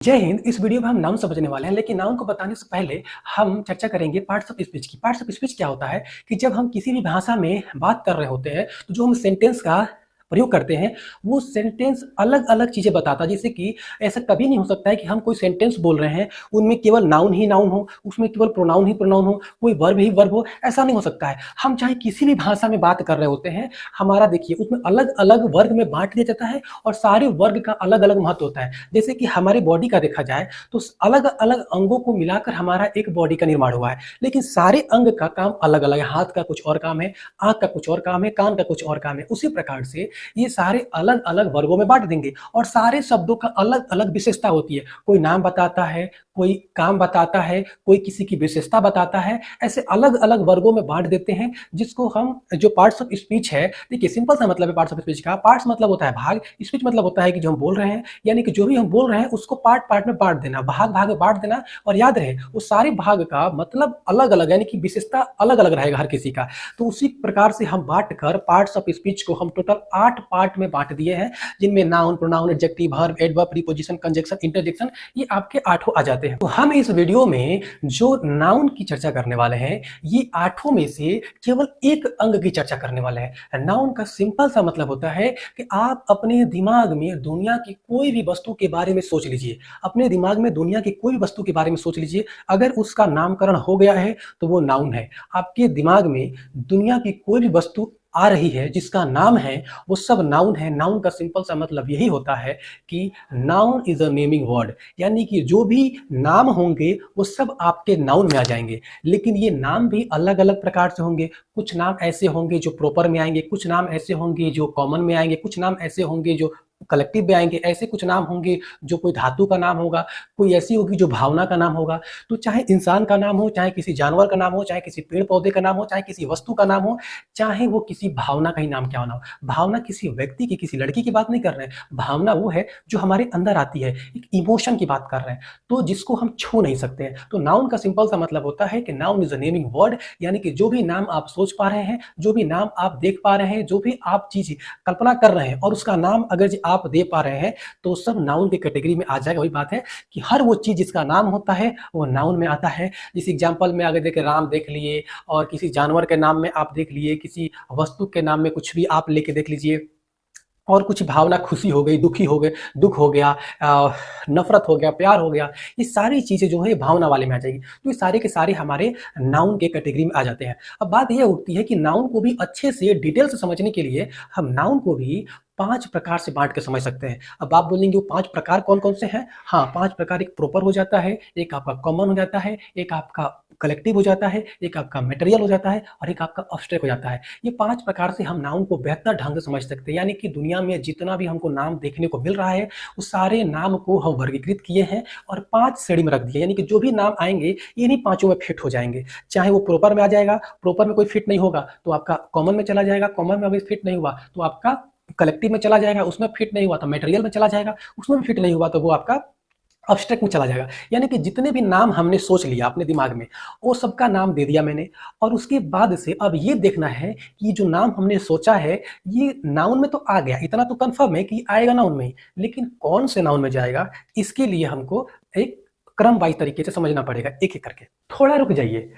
जय हिंद। इस वीडियो में हम नाउन समझने वाले हैं, लेकिन नाउन को बताने से पहले हम चर्चा करेंगे पार्ट्स ऑफ स्पीच की। पार्ट्स ऑफ स्पीच क्या होता है कि जब हम किसी भी भाषा में बात कर रहे होते हैं तो जो हम सेंटेंस का प्रयोग करते हैं वो सेंटेंस अलग अलग चीजें बताता है। जैसे कि ऐसा कभी नहीं हो सकता है कि हम कोई सेंटेंस बोल रहे हैं उनमें केवल नाउन ही नाउन हो, उसमें केवल प्रोनाउन ही प्रोनाउन हो, कोई वर्ब ही वर्ब हो। ऐसा नहीं हो सकता है। हम चाहे किसी भी भाषा में बात कर रहे होते हैं, हमारा देखिए उसमें अलग अलग वर्ग में बांट दिया जाता है और सारे वर्ग का अलग अलग महत्व होता है। जैसे कि हमारे बॉडी का देखा जाए तो अलग अलग अंगों को मिलाकर हमारा एक बॉडी का निर्माण हुआ है, लेकिन सारे अंग का काम अलग अलग है। हाथ का कुछ और काम है, आंख का कुछ और काम है, कान का कुछ और काम है। उसी प्रकार से ये सारे अलग अलग वर्गों में बांट देंगे और सारे शब्दों का अलग अलग विशेषता होती है। कोई नाम बताता है, कोई काम बताता है, कोई किसी की विशेषता बताता है। ऐसे अलग अलग वर्गों में बांट देते हैं जिसको हम जो पार्ट्स ऑफ स्पीच है। देखिए सिंपल सा मतलब है पार्ट्स ऑफ स्पीच का। पार्ट्स मतलब होता है भाग, स्पीच मतलब होता है कि जो हम बोल रहे हैं, यानी कि जो भी हम बोल रहे हैं उसको पार्ट पार्ट में बांट देना, भाग भाग में बांट देना। और याद रहे वो सारे भाग का मतलब अलग अलग, यानी कि विशेषता अलग अलग रहेगा हर किसी का। तो उसी प्रकार से हम बांट कर पार्ट्स ऑफ स्पीच को हम टोटल 8 पार्ट में बांट दिए हैं, जिनमें noun, pronoun, adjective, verb, adverb, preposition, conjunction, interjection, ये आपके 8 आ जाते हैं। तो हम इस वीडियो में जो नाउन की चर्चा करने वाले हैं, ये 8 में से केवल एक अंग की चर्चा करने वाले हैं। नाउन का सिंपल सा मतलब होता है कि आप अपने दिमाग में दुनिया की कोई भी वस्तु के बारे में सोच लीजिए। अपने दिमाग में दुनिया की कोई भी वस्तु के बारे में सोच लीजिए, अगर उसका नामकरण हो गया है तो वो नाउन है। आपके दिमाग में दुनिया की कोई भी वस्तु आ रही है जिसका नाम है, वो सब नाउन है। नाउन का सिंपल सा मतलब यही होता है कि noun is a naming word, यानी कि जो भी नाम होंगे वो सब आपके नाउन में आ जाएंगे। लेकिन ये नाम भी अलग अलग प्रकार से होंगे। कुछ नाम ऐसे होंगे जो प्रॉपर में आएंगे, कुछ नाम ऐसे होंगे जो कॉमन में आएंगे, कुछ नाम ऐसे होंगे जो कलेक्टिव में आएंगे, ऐसे कुछ नाम होंगे जो कोई धातु का नाम होगा, कोई ऐसी होगी जो भावना का नाम होगा। तो चाहे इंसान का नाम हो, चाहे किसी जानवर का नाम हो, चाहे किसी पेड़ पौधे का नाम हो, चाहे किसी वस्तु का नाम हो, चाहे वो किसी भावना का ही नाम क्यों ना हो। भावना किसी व्यक्ति की, किसी लड़की की बात नहीं कर रहे हैं। भावना वो है जो हमारे अंदर आती है, एक इमोशन की बात कर रहे हैं, तो जिसको हम छू नहीं सकते हैं। तो नाउन का सिंपल सा मतलब होता है कि noun is a naming word, यानी कि जो भी नाम आप सोच पा रहे हैं, जो भी नाम आप देख पा रहे हैं, जो भी आप चीज कल्पना कर रहे हैं और उसका नाम अगर आप दे पा रहे हैं तो सब नाउन की कैटेगरी में आ जाएगा। वही बात है कि हर वो चीज जिसका नाम होता है वो नाउन में आता है। जिस एग्जाम्पल में अगर देखे राम देख लिए, और किसी जानवर के नाम में आप देख लिए, किसी वस्तु के नाम में कुछ भी आप लेके देख लीजिए, और कुछ भावना, खुशी हो गई, दुखी हो गए, दुख हो गया, नफरत हो गया, प्यार हो गया, ये सारी चीजें जो है भावना वाले में आ जाएगी। तो ये सारे के सारे हमारे नाउन के कैटेगरी में आ जाते हैं। अब बात यह उठती है कि नाउन को भी अच्छे से डिटेल से समझने के लिए हम नाउन को भी 5 प्रकार से बांट के समझ सकते हैं। अब आप बोलेंगे वो 5 प्रकार कौन कौन से हैं? हाँ, 5 प्रकार। एक प्रॉपर हो जाता है, एक आपका कॉमन हो जाता है, एक आपका कलेक्टिव हो जाता है, एक आपका मटेरियल हो जाता है, और एक आपका अब्स्ट्रैक्ट हो जाता है। ये 5 प्रकार से हम नाउन को बेहतर ढंग से समझ सकते हैं। यानी कि दुनिया में जितना भी हमको नाम देखने को मिल रहा है, उस सारे नाम को हम वर्गीकृत किए हैं और 5 श्रेणी में रख दिए। यानी कि जो भी नाम आएंगे इन्हीं 5 में फिट हो जाएंगे। चाहे वो प्रॉपर में आ जाएगा, प्रॉपर में कोई फिट नहीं होगा तो आपका कॉमन में चला जाएगा, कॉमन में अभी फिट नहीं हुआ तो आपका कलेक्टिव में चला जाएगा, उसमें फिट नहीं हुआ तो मटेरियल में चला जाएगा, उसमें भी फिट नहीं हुआ तो वो आपका अब्स्ट्रैक्ट में चला जाएगा। यानी कि जितने भी नाम हमने सोच लिया अपने दिमाग में, वो सबका नाम दे दिया मैंने। और उसके बाद से अब ये देखना है कि जो नाम हमने सोचा है ये नाउन में तो आ गया, इतना तो कंफर्म है कि आएगा नाउन में ही, लेकिन कौन से नाउन में जाएगा इसके लिए हमको एक क्रम वाइज तरीके से समझना पड़ेगा, एक एक करके। थोड़ा रुक जाइए।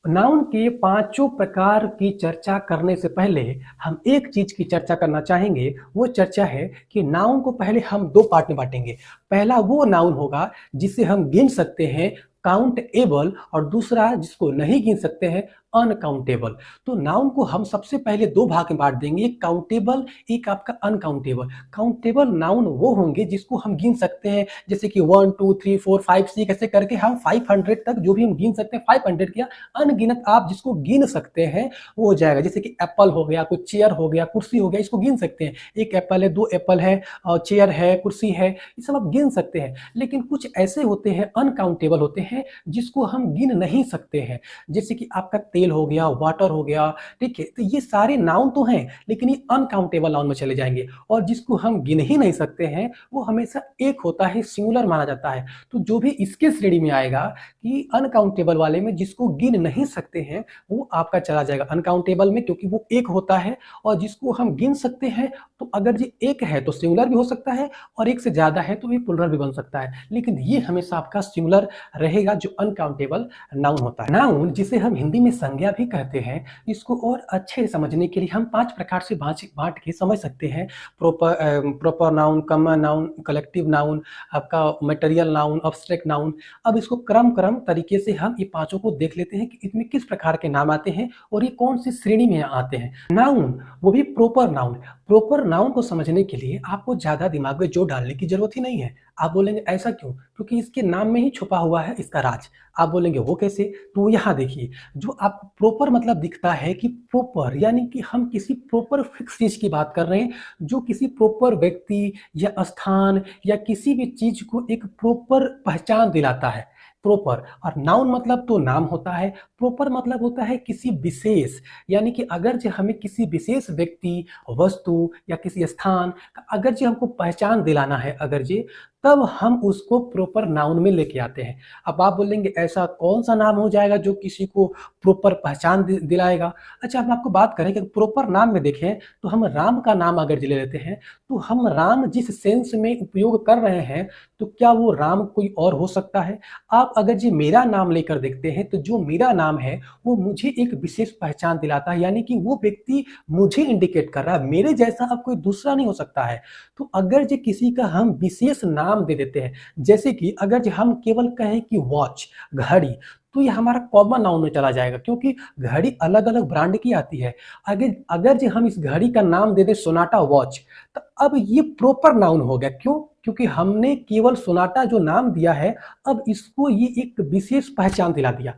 नाउन के 5 प्रकार की चर्चा करने से पहले हम एक चीज की चर्चा करना चाहेंगे। वो चर्चा है कि नाउन को पहले हम 2 पार्ट में बांटेंगे। पहला वो नाउन होगा जिसे हम गिन सकते हैं, काउंटेबल, और दूसरा जिसको नहीं गिन सकते हैं, अनकाउंटेबल। तो नाउन को हम सबसे पहले 2 भाग में बांट देंगे, एक काउंटेबल, एक आपका अनकाउंटेबल। काउंटेबल नाउन वो होंगे जिसको हम गिन सकते हैं, जैसे कि 1 2 3 4 5 6 ऐसे करके हम 500 तक जो भी हम गिन सकते हैं, 500 किया। अनगिनत आप जिसको गिन सकते हैं वो हो जाएगा, जैसे कि एप्पल हो गया, कुछ चेयर हो गया, कुर्सी हो गया, इसको गिन सकते हैं। एक एप्पल है, 2 एप्पल है, चेयर है, कुर्सी है, ये सब आप गिन सकते हैं। लेकिन कुछ ऐसे होते हैं, अनकाउंटेबल होते हैं, हैं जिसको हम गिन नहीं सकते हैं। जैसे कि आपका तेल हो गया, वाटर हो गया, ठीक है? तो ये सारे नाउन तो हैं, लेकिन ये अनकाउंटेबल नाउन में चले जाएँगे और जिसको हम गिन ही नहीं सकते हैं, वो हमेशा एक होता है, सिंगुलर माना जाता है। तो जो भी इसके श्रेणी में आएगा कि अनकाउंटेबल वाले में जिसको गिन नहीं सकते हैं, वो आपका चला जाएगा अनकाउंटेबल में, क्योंकि वो एक होता है। और जिसको हम गिन सकते हैं, तो अगर ये एक है तो सिंगुलर भी हो सकता है और एक से ज़्यादा है तो ये प्लुरल भी बन सकता है। लेकिन ये हमेशा आपका सिंगुलर रहेगा जो अनकाउंटेबल नाउन होता है। नाउन जिसे हम हिंदी में संज्ञा भी कहते हैं, इसको और अच्छे से समझने के लिए हम 5 प्रकार से बाँट के समझ सकते हैं। Proper noun, common noun, collective noun, आपका मटेरियल नाउन, एब्स्ट्रैक्ट नाउन। अब इसको क्रम तरीके से हम ये पाँचों को देख लेते हैं कि इसमें किस प्रकार के नाम आते हैं और ये कौन सी श्रेणी में आते हैं। नाउन, वो भी प्रॉपर नाउन। प्रॉपर नाउन को समझने के लिए आपको ज़्यादा दिमाग में जोर डालने की ज़रूरत ही नहीं है। आप बोलेंगे ऐसा क्यों? क्योंकि इसके नाम में ही छुपा हुआ है इसका राज। आप बोलेंगे वो कैसे? तो यहाँ देखिए, जो आपको प्रॉपर मतलब दिखता है कि प्रॉपर यानी कि हम किसी प्रॉपर फिक्स चीज़ की बात कर रहे हैं, जो किसी प्रॉपर व्यक्ति या स्थान या किसी भी चीज़ को एक प्रॉपर पहचान दिलाता है। प्रॉपर और नाउन मतलब तो नाम होता है, प्रॉपर मतलब होता है किसी विशेष, यानी कि अगर जो हमें किसी विशेष व्यक्ति, वस्तु या किसी स्थान का अगर जो हमको पहचान दिलाना है, अगर जे तब हम उसको प्रॉपर नाउन में लेके आते हैं। अब आप बोलेंगे ऐसा कौन सा नाम हो जाएगा जो किसी को प्रॉपर पहचान दिलाएगा? अच्छा, हम आपको बात करें कि प्रॉपर नाम में देखें तो हम राम का नाम अगर ले लेते हैं, तो हम राम जिस सेंस में उपयोग कर रहे हैं, तो क्या वो राम कोई और हो सकता है? आप अगर जी मेरा नाम लेकर देखते हैं, तो जो मेरा नाम है वो मुझे एक विशेष पहचान दिलाता है, यानी कि वो व्यक्ति मुझे इंडिकेट कर रहा है, मेरे जैसा अब कोई दूसरा नहीं हो सकता है। तो अगर जो किसी का हम विशेष नाम दे देते हैं, जैसे कि अगर जो हम केवल कहें कि वॉच, घड़ी, तो ये हमारा कॉमन नाउन में चला जाएगा, क्योंकि घड़ी अलग-अलग ब्रांड की आती है। अगर अगर जो हम इस घड़ी का नाम दे दें सोनाटा वॉच, तो अब ये प्रॉपर नाउन हो गया। क्यों? क्योंकि हमने केवल सोनाटा जो नाम दिया है, अब इसको ये एक विशेष पहचान दिला दिया।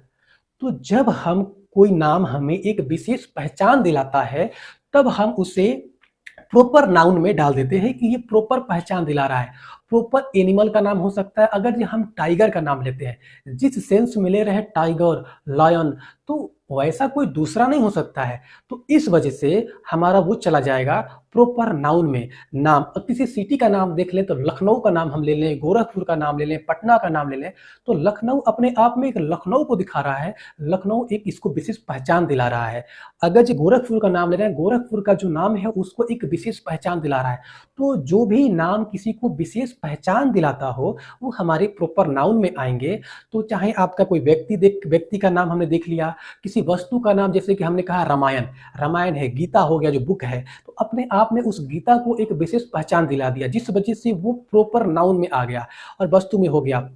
तो जब हम कोई नाम हमें एक विशेष पहचान दिलाता है, तब हम उसे प्रॉपर नाउन में डाल देते हैं कि ये प्रॉपर पहचान दिला रहा है। प्रॉपर एनिमल का नाम हो सकता है, अगर जो हम टाइगर का नाम लेते हैं, जिस सेंस में ले रहे हैं टाइगर, लायन, तो वैसा कोई दूसरा नहीं हो सकता है। तो इस वजह से हमारा वो चला जाएगा प्रॉपर नाउन में। नाम, अब किसी सिटी का नाम देख लें तो लखनऊ का नाम हम ले लें, गोरखपुर का नाम ले लें, पटना का नाम ले लें, तो लखनऊ अपने आप में एक लखनऊ को दिखा रहा है, लखनऊ एक इसको विशेष पहचान दिला रहा है। अगर जो गोरखपुर का नाम ले रहे हैं, गोरखपुर का जो नाम है उसको एक विशेष पहचान दिला रहा है। तो जो भी नाम किसी को विशेष पहचान दिलाता हो, वो हमारे प्रॉपर नाउन में आएंगे। तो चाहे आपका कोई व्यक्ति का नाम हमने देख लिया, किसी वस्तु का नाम, जैसे कि हमने कहा रामायण, रामायण है, गीता हो गया जो बुक है, तो अपने आप में उस गीता को एक विशेष पहचान दिला दिया, जिस वजह से वो प्रॉपर नाउन में आ गया। और वस्तु में हो गया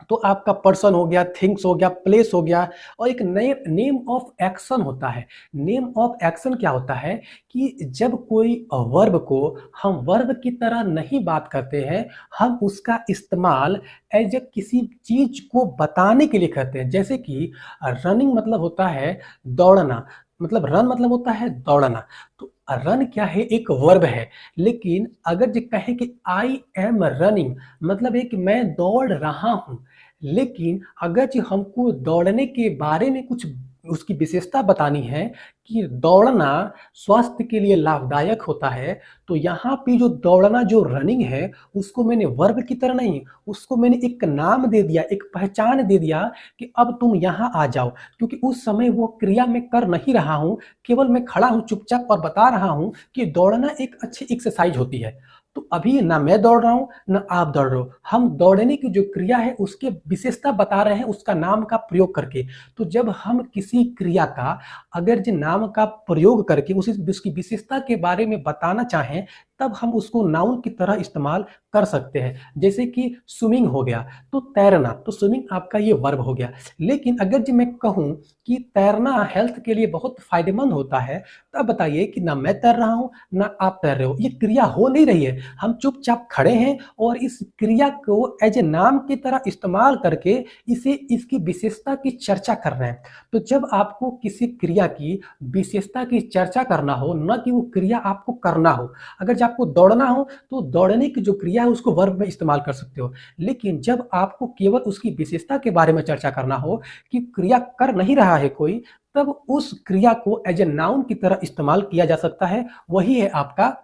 तो आपका पर्सन हो गया, थिंग्स हो गया, प्लेस हो गया, और एक नए नेम ऑफ एक्शन होता है। नेम ऑफ एक्शन क्या होता है कि जब कोई वर्ब को हम वर्ब की तरह नहीं बात करते हैं, हम उसका इस्तेमाल एज ए किसी चीज को बताने के लिए करते हैं। जैसे कि रनिंग मतलब होता है दौड़ना, मतलब रन मतलब होता है दौड़ना। तो रन क्या है? एक वर्ब है। लेकिन अगर जो कहें कि आई एम रनिंग, मतलब है कि मैं दौड़ रहा हूं। लेकिन अगर जो हमको दौड़ने के बारे में कुछ उसकी विशेषता बतानी है कि दौड़ना स्वास्थ्य के लिए लाभदायक होता है, तो यहाँ पे जो दौड़ना, जो रनिंग है, उसको मैंने वर्ब की तरह नहीं, उसको मैंने एक नाम दे दिया, एक पहचान दे दिया कि अब तुम यहाँ आ जाओ। क्योंकि उस समय वो क्रिया मैं कर नहीं रहा हूँ, केवल मैं खड़ा हूँ चुपचाप और बता रहा हूँ कि दौड़ना एक अच्छी एक्सरसाइज होती है। तो अभी ना मैं दौड़ रहा हूँ ना आप दौड़ रहे हो, हम दौड़ने की जो क्रिया है उसके विशेषता बता रहे हैं उसका नाम का प्रयोग करके। तो जब हम किसी क्रिया का अगर जो नाम का प्रयोग करके उसकी विशेषता के बारे में बताना चाहें, तब हम उसको नाउन की तरह इस्तेमाल कर सकते हैं। जैसे कि स्विमिंग हो गया, तो तैरना, तो स्विमिंग आपका ये वर्ब हो गया। लेकिन अगर जो मैं कहूँ कि तैरना हेल्थ के लिए बहुत फायदेमंद होता है, तब बताइए कि ना मैं तैर रहा हूँ ना आप तैर रहे हो, ये क्रिया हो नहीं रही है, हम चुपचाप खड़े हैं और इस क्रिया को एज ए नाम की तरह इस्तेमाल करके इसकी विशेषता की चर्चा कर रहे हैं। तो जब आपको किसी क्रिया की विशेषता की चर्चा करना हो, न कि वो क्रिया आपको करना हो, अगर जब आपको दौड़ना हो तो दौड़ने की जो क्रिया है उसको वर्ब में इस्तेमाल कर सकते हो। लेकिन जब आपको केवल उसकी विशेषता के बारे में चर्चा करना हो कि क्रिया कर नहीं रहा है कोई, तब उस क्रिया को एज ए नाउन की तरह इस्तेमाल किया जा सकता है। वही है आपका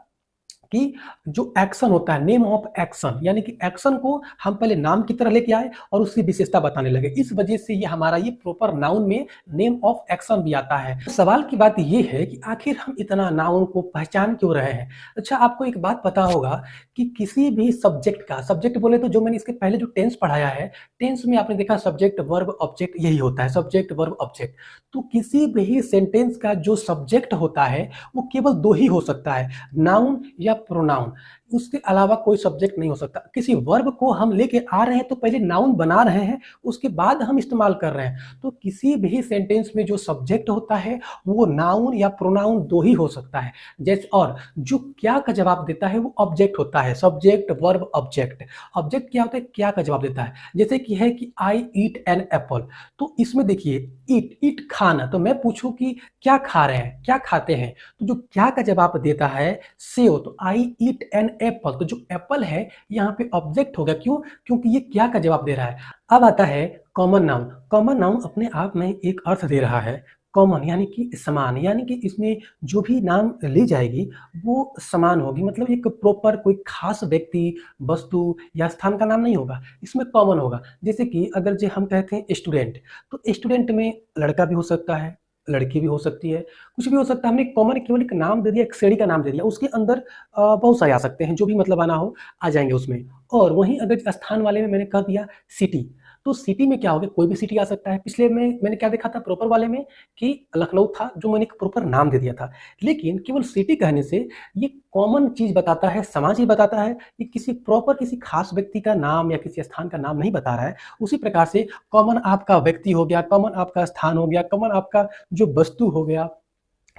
कि जो एक्शन होता है, नेम ऑफ एक्शन, यानी कि एक्शन को हम पहले नाम की तरह लेके आए और उसकी विशेषता बताने लगे। इस वजह से ये हमारा ये प्रॉपर नाउन में नेम ऑफ एक्शन भी आता है। तो सवाल की बात ये है कि आखिर हम इतना नाउन को पहचान क्यों रहे हैं। अच्छा, आपको एक बात पता होगा कि किसी भी सब्जेक्ट का, सब्जेक्ट बोले तो जो मैंने इसके पहले जो टेंस पढ़ाया है, टेंस में आपने देखा सब्जेक्ट वर्ब ऑब्जेक्ट यही होता है, सब्जेक्ट वर्ब ऑब्जेक्ट। तो किसी भी सेंटेंस का जो सब्जेक्ट होता है वो केवल दो ही हो सकता है, नाउन या प्रोनाउन। उसके अलावा कोई सब्जेक्ट नहीं हो सकता। किसी वर्ब को हम लेके आ रहे हैं तो पहले नाउन बना रहे हैं, उसके बाद हम इस्तेमाल कर रहे हैं। तो किसी भी सेंटेंस में जो सब्जेक्ट होता है वो नाउन या प्रोनाउन दो ही हो सकता है। जैसे और जो क्या का जवाब देता है वो ऑब्जेक्ट होता है, सब्जेक्ट वर्ब ऑब्जेक्ट। ऑब्जेक्ट क्या होता है, क्या का जवाब देता है। जैसे कि है कि आई ईट एन एप्पल, तो इसमें देखिए ईट, ईट खाना, तो मैं पूछूं कि क्या खा रहे हैं, क्या खाते हैं, तो जो क्या का जवाब देता है सेव, तो आई ईट एन एप्पल, तो जो एप्पल है यहाँ पे ऑब्जेक्ट हो गया। क्यों? क्योंकि ये क्या का जवाब दे रहा है। अब आता है कॉमन नाउन। कॉमन नाउन अपने आप में एक अर्थ दे रहा है, कॉमन यानी कि समान, यानी कि इसमें जो भी नाम ली जाएगी वो समान होगी, मतलब एक प्रॉपर कोई खास व्यक्ति, वस्तु या स्थान का नाम नहीं होगा, इसमें कॉमन होगा। जैसे कि अगर जो हम कहते हैं स्टूडेंट, तो स्टूडेंट में लड़का भी हो सकता है, लड़की भी हो सकती है, कुछ भी हो सकता है। हमने कॉमन केवल एक नाम दे दिया, एक श्रेणी का नाम दे दिया, उसके अंदर बहुत सारे आ सकते हैं, जो भी मतलब आना हो आ जाएंगे उसमें। और वहीं अगर स्थान वाले में मैंने कह दिया सिटी, तो सिटी में क्या हो गया, कोई भी सिटी आ सकता है। पिछले में मैंने क्या देखा था प्रॉपर वाले में कि लखनऊ था, जो मैंने एक प्रॉपर नाम दे दिया था। लेकिन केवल सिटी कहने से ये कॉमन चीज बताता है, समान चीज बताता है, ये किसी प्रॉपर किसी खास व्यक्ति का नाम या किसी स्थान का नाम नहीं बता रहा है। उसी प्रकार से कॉमन आपका व्यक्ति हो गया, कॉमन आपका स्थान हो गया, कॉमन आपका जो वस्तु हो गया,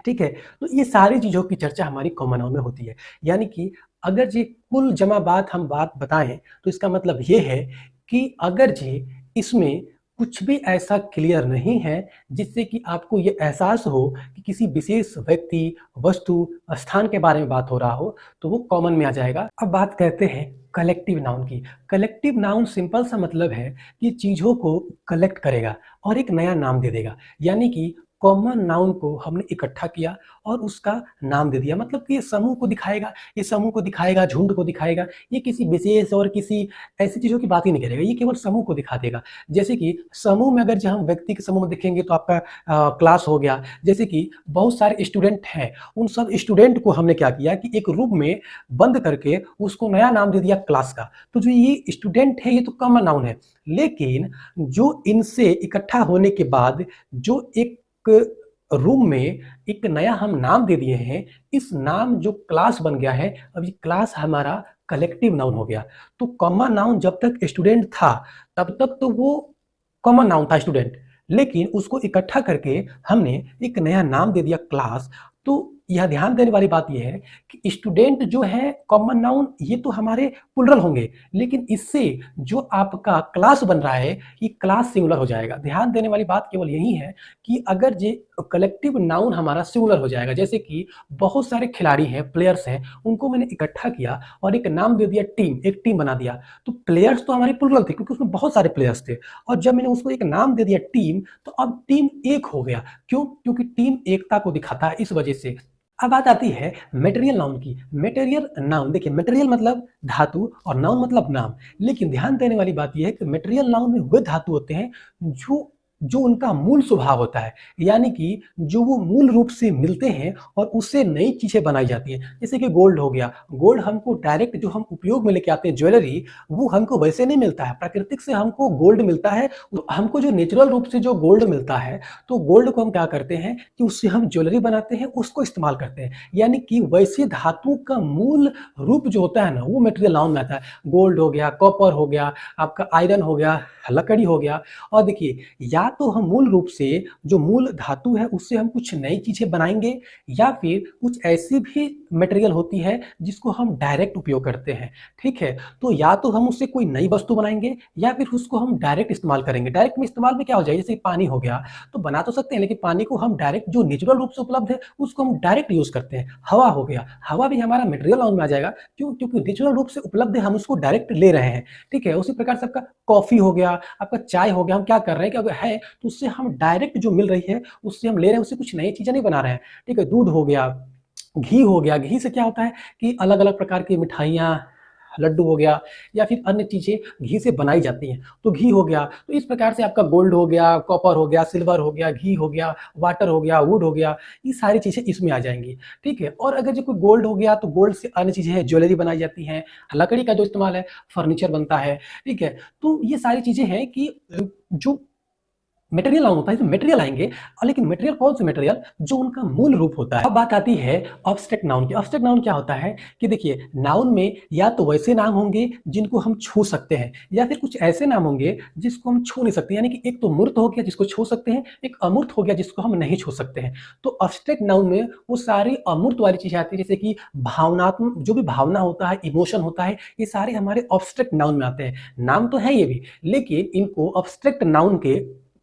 ठीक है। तो ये सारी चीजों की चर्चा हमारी कॉमन नाउन में होती है। यानी कि अगर जी कुल जमा बात हम बात बताएं तो इसका मतलब ये है कि अगर जी इसमें कुछ भी ऐसा क्लियर नहीं है जिससे कि आपको ये एहसास हो कि किसी विशेष व्यक्ति, वस्तु, स्थान के बारे में बात हो रहा हो, तो वो कॉमन में आ जाएगा। अब बात करते हैं कलेक्टिव नाउन की। कलेक्टिव नाउन सिंपल सा मतलब है कि चीजों को कलेक्ट करेगा और एक नया नाम दे देगा। यानी कि कॉमन नाउन को हमने इकट्ठा किया और उसका नाम दे दिया, मतलब कि ये समूह को दिखाएगा, ये समूह को दिखाएगा, झुंड को दिखाएगा। ये किसी विशेष और किसी ऐसी चीजों की बात ही नहीं करेगा, ये केवल समूह को दिखा देगा। जैसे कि समूह में अगर जो हम व्यक्ति के समूह में देखेंगे तो आपका क्लास हो गया। जैसे कि बहुत सारे स्टूडेंट हैं, उन सब स्टूडेंट को हमने क्या किया कि एक रूम में बंद करके उसको नया नाम दे दिया क्लास का। तो जो ये स्टूडेंट है ये तो कॉमन नाउन है, लेकिन जो इनसे इकट्ठा होने के बाद जो एक रूम में एक नया हम नाम दे दिए हैं, इस नाम जो क्लास बन गया है, अब ये क्लास हमारा कलेक्टिव नाउन हो गया। तो कॉमन नाउन जब तक स्टूडेंट था तब तक तो वो कॉमन नाउन था स्टूडेंट, लेकिन उसको इकट्ठा करके हमने एक नया नाम दे दिया क्लास। तो यह ध्यान देने वाली बात यह है कि स्टूडेंट जो है कॉमन नाउन ये तो हमारे प्लुरल होंगे, लेकिन इससे जो आपका क्लास बन रहा है ये क्लास सिंगुलर हो जाएगा। ध्यान देने वाली बात केवल यही है कि अगर ये कलेक्टिव नाउन हमारा सिंगुलर हो जाएगा, जैसे कि बहुत सारे खिलाड़ी हैं, प्लेयर्स हैं, उनको मैंने इकट्ठा किया और एक नाम दे दिया टीम, एक टीम बना दिया। तो प्लेयर्स तो हमारे प्लुरल थे क्योंकि उसमें बहुत सारे प्लेयर्स थे, और जब मैंने उसको एक नाम दे दिया टीम, तो अब टीम एक हो गया। क्यों? क्योंकि टीम एकता को दिखाता है, इस वजह से। अब बात आती है मटेरियल नाउन की। मटेरियल नाउन, देखिए मटेरियल मतलब धातु और नाउन मतलब नाम, लेकिन ध्यान देने वाली बात यह है कि मटेरियल नाउन में वे धातु होते हैं जो जो उनका मूल स्वभाव होता है, यानी कि जो वो मूल रूप से मिलते हैं और उससे नई चीजें बनाई जाती हैं। जैसे कि गोल्ड हो गया, गोल्ड हमको डायरेक्ट जो हम उपयोग में लेके आते हैं ज्वेलरी, वो हमको वैसे नहीं मिलता है, प्राकृतिक से हमको गोल्ड मिलता है। हमको जो नेचुरल रूप से जो गोल्ड मिलता है, तो गोल्ड को हम क्या करते हैं कि उससे हम ज्वेलरी बनाते हैं, उसको इस्तेमाल करते हैं। यानी कि वैसे धातु का मूल रूप जो होता है ना, वो मटेरियल नाउन में आता है। गोल्ड हो गया, कॉपर हो गया, आपका आयरन हो गया, लकड़ी हो गया। और देखिए, या तो हम मूल रूप से जो मूल धातु है उससे हम कुछ नई चीजें बनाएंगे, या फिर कुछ ऐसी भी मटेरियल होती है जिसको हम डायरेक्ट उपयोग करते हैं, ठीक है। तो या तो हम उससे कोई नई वस्तु बनाएंगे या फिर उसको हम डायरेक्ट इस्तेमाल करेंगे। डायरेक्ट में इस्तेमाल में क्या हो जाएगा, जैसे पानी हो गया तो बना तो सकते हैं, लेकिन पानी को हम डायरेक्ट जो नेचुरल रूप से उपलब्ध है उसको हम डायरेक्ट यूज करते हैं। हवा हो गया, हवा भी हमारा मटेरियल नाउन में आ जाएगा, क्यों, क्योंकि नेचुरल रूप से उपलब्ध है, हम उसको डायरेक्ट ले रहे हैं, ठीक है। उसी प्रकार से आपका कॉफी हो गया, आपका चाय हो गया, हम क्या कर रहे हैं कि अगर है तो उससे हम डायरेक्ट जो मिल रही है उससे हम ले रहे हैं, उससे कुछ नई चीजें नहीं बना रहे हैं, ठीक है। दूध हो गया, घी हो गया, घी से क्या होता है कि अलग अलग प्रकार की मिठाइयाँ, लड्डू हो गया या फिर अन्य चीजें घी से बनाई जाती हैं, तो घी हो गया। तो इस प्रकार से आपका गोल्ड हो गया, कॉपर हो गया, सिल्वर हो गया, घी हो गया, वाटर हो गया, वुड हो गया, ये सारी चीजें इसमें आ जाएंगी, ठीक है। और अगर जो कोई गोल्ड हो गया तो गोल्ड से अन्य चीजें हैं, ज्वेलरी बनाई जाती हैं, लकड़ी का जो इस्तेमाल है, फर्नीचर बनता है, ठीक है। तो ये सारी चीजें हैं कि जो मटेरियल नाउन होता है, तो मटेरियल आएंगे, और लेकिन मटेरियल कौन से मटेरियल, जो उनका मूल रूप होता है। अब बात आती है ऑब्स्ट्रैक्ट नाउन की। ऑब्स्ट्रैक्ट नाउन क्या होता है कि देखिए, नाउन में या तो वैसे नाम होंगे जिनको हम छू सकते हैं, या फिर कुछ ऐसे नाम होंगे जिसको हम छू नहीं सकते, यानी कि एक तो मूर्त हो गया जिसको छू सकते हैं, एक अमूर्त हो गया जिसको हम नहीं छू सकते हैं। तो ऑब्स्ट्रैक्ट नाउन में वो सारी अमूर्त वाली चीजें आती है, जैसे कि भावनात्मक, जो भी भावना होता है, इमोशन होता है, ये सारे हमारे ऑब्स्ट्रैक्ट नाउन में आते हैं। नाम तो है ये भी, लेकिन इनको ऑब्स्ट्रैक्ट नाउन के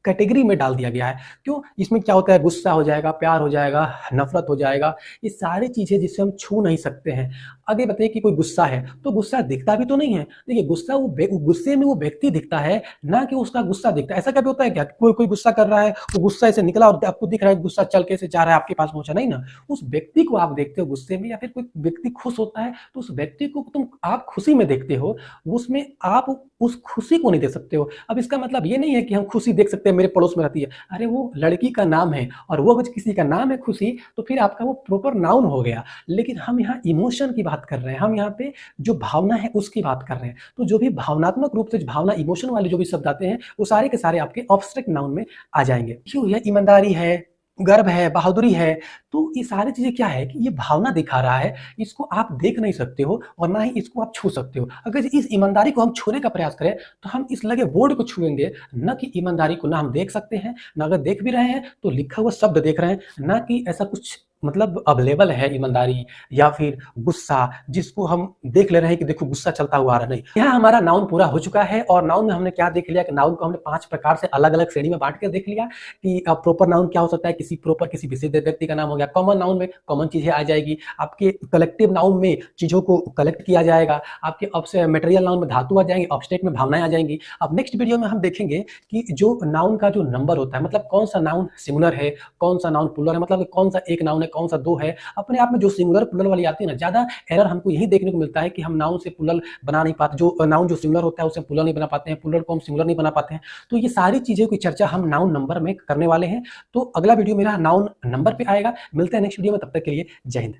कैटेगरी में डाल दिया गया है। क्यों, इसमें क्या होता है, गुस्सा हो जाएगा, प्यार हो जाएगा, नफरत हो जाएगा, ये सारी चीजें जिसे हम छू नहीं सकते हैं। आगे बताइए कि कोई गुस्सा है, तो गुस्सा दिखता भी तो नहीं है। देखिए, गुस्सा वो गुस्से में वो व्यक्ति दिखता है, ना कि उसका गुस्सा दिखता है। ऐसा कभी होता है क्या, कोई कोई गुस्सा कर रहा है, वो गुस्सा ऐसे निकला और आपको दिख रहा है गुस्सा चल कैसे जा रहा है, आपके पास पहुंचा, नहीं ना। उस व्यक्ति को आप देखते हो गुस्से में, या फिर कोई व्यक्ति खुश होता है तो उस व्यक्ति को तुम आप खुशी में देखते हो, उसमें आप उस खुशी को नहीं देख सकते हो। अब इसका मतलब ये नहीं है कि हम खुशी देख सकते हैं, मेरे पड़ोस में रहती है, अरे वो लड़की का नाम है और वो अगर किसी का नाम है खुशी, तो फिर आपका वो प्रॉपर नाउन हो गया। लेकिन हम यहाँ इमोशन की बात कर रहे हैं, हम यहाँ पे जो भावना है उसकी बात कर रहे हैं। तो जो भी भावनात्मक रूप से भावना, इमोशन वाले जो भी शब्द आते हैं, वो सारे के सारे आपके ऑब्स्ट्रैक्ट नाउन में आ जाएंगे। क्यों, यह ईमानदारी है, गर्व है, बहादुरी है, तो ये सारी चीजें क्या है कि ये भावना दिखा रहा है, इसको आप देख नहीं सकते हो और ना ही इसको आप छू सकते हो। अगर इस ईमानदारी को हम छूने का प्रयास करें तो हम इस लगे बोर्ड को छुएंगे, न कि ईमानदारी को ना हम देख सकते हैं, ना अगर देख भी रहे हैं तो लिखा हुआ शब्द देख रहे हैं, ना कि ऐसा कुछ मतलब अवेलेबल है ईमानदारी या फिर गुस्सा जिसको हम देख ले रहे हैं कि देखो गुस्सा चलता हुआ आ रहा। नहीं, यहाँ हमारा नाउन पूरा हो चुका है। और नाउन में हमने क्या देख लिया कि नाउन को हमने 5 प्रकार से अलग अलग श्रेणी में बांट कर देख लिया कि प्रॉपर नाउन क्या हो सकता है, किसी प्रॉपर किसी विशेष व्यक्ति का नाम हो गया। कॉमन नाउन में कॉमन चीजें आ जाएगी, आपके कलेक्टिव नाउन में चीजों को कलेक्ट किया जाएगा, आपके अब से मटेरियल नाउन में धातु आ जाएंगे, ऑब्स्ट्रैक्ट में भावनाएं आ जाएंगी। अब नेक्स्ट वीडियो में हम देखेंगे कि जो नाउन का जो नंबर होता है, मतलब कौन सा नाउन सिंगुलर है, कौन सा नाउन प्लूरल है, मतलब कौन सा एक नाउन है, कौन सा दो है। अपने आप में जो सिंगुलर प्लूरल वाली आती है ना, ज्यादा एरर हमको यही देखने को मिलता है कि हम नाउन से प्लूरल बना नहीं पाते, जो नाउन जो सिंगुलर होता है उसे प्लूरल नहीं बना पाते हैं, प्लूरल को हम सिंगुलर नहीं बना पाते हैं। तो ये सारी चीजें की चर्चा हम नाउन नंबर में करने वाले हैं। तो अगला वीडियो मेरा नाउन नंबर पे आएगा। मिलते हैं नेक्स्ट वीडियो में, तब तक के लिए जय हिंद।